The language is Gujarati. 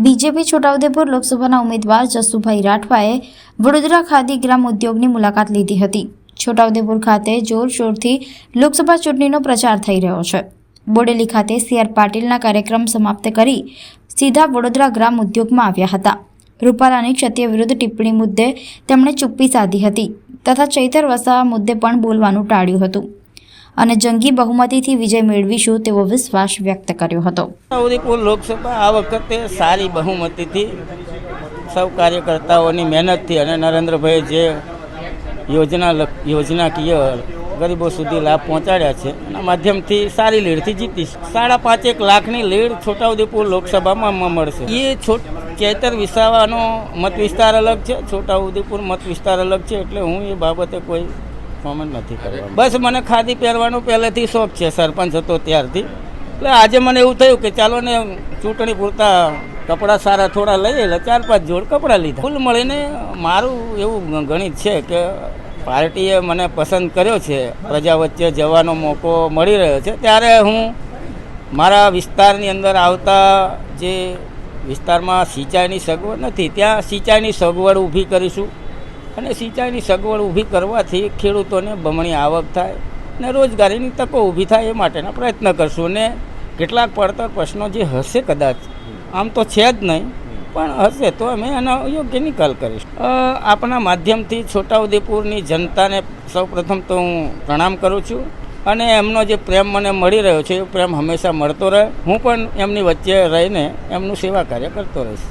બીજેપી છોટાઉદેપુર લોકસભાના ઉમેદવાર જસુભાઈ રાઠવાએ વડોદરા ખાદી ગ્રામ ઉદ્યોગની મુલાકાત લીધી હતી। છોટાઉદેપુર ખાતે જોરશોરથી લોકસભા ચૂંટણીનો પ્રચાર થઈ રહ્યો છે। બોડેલી ખાતે CR પાટીલના કાર્યક્રમ સમાપ્ત કરી સીધા વડોદરા ગ્રામ ઉદ્યોગમાં આવ્યા હતા। રૂપાલાની ક્ષત્રિય વિરુદ્ધ ટિપ્પણી મુદ્દે તેમણે ચૂપ્પી સાધી હતી તથા ચૈતર વસાવા મુદ્દે પણ બોલવાનું ટાળ્યું હતું અને જંગી બહુમતીથી વિજય મેળવીશું તેવો વિશ્વાસ વ્યક્ત કર્યો હતો। છોટાઉદેપુર લોકસભા આ વખતે સારી બહુમતીથી સૌ કાર્યકર્તાઓની મહેનતથી અને નરેન્દ્રભાઈ જે યોજનાકીય ગરીબો સુધી લાભ પહોંચાડ્યા છે એના માધ્યમથી સારી લીડથી જીતીશ। 5.5 લાખની લીડ છોટાઉદેપુર લોકસભામાં મળશે। એ ચૈતર વસાવાનો મત વિસ્તાર અલગ છે, છોટાઉદેપુર મત વિસ્તાર અલગ છે, એટલે હું એ બાબતે કોઈ કોમેન્ટ નથી કરવાનો। બસ મને ખાદી પહેરવાનો પહેલેથી શોખ છે, સરપંચ હતો ત્યારથી। એટલે આજે મને એવું થયું કે ચાલો ને ચૂંટણી પૂરતા કપડાં સારા થોડા લઈએ, એટલે 4-5 જોડ કપડાં લીધા। કુલ મળીને મારું એવું ગણિત છે કે પાર્ટીએ મને પસંદ કર્યો છે, પ્રજા વચ્ચે જવાનો મોકો મળી રહ્યો છે, ત્યારે હું મારા વિસ્તારની અંદર આવતા જે વિસ્તારમાં સિંચાઈની સગવડ નથી ત્યાં સિંચાઈની સગવડ ઊભી કરીશું અને સિંચાઈની સગવડ ઊભી કરવાથી ખેડૂતોને બમણી આવક થાય ને રોજગારીની તકો ઊભી થાય એ માટેના પ્રયત્ન કરશું। ને કેટલાક પડતર પ્રશ્નો જે હશે, કદાચ આમ તો છે જ નહીં પણ હશે તો અમે એનો યોગ્ય નિકાલ કરીશું। આપણા માધ્યમથી છોટાઉદેપુરની જનતાને સૌપ્રથમ તો હું પ્રણામ કરું છું અને એમનો જે પ્રેમ મને મળી રહ્યો છે એ પ્રેમ હંમેશા મળતો રહે। હું પણ એમની વચ્ચે રહીને એમનું સેવા કાર્ય કરતો રહીશ।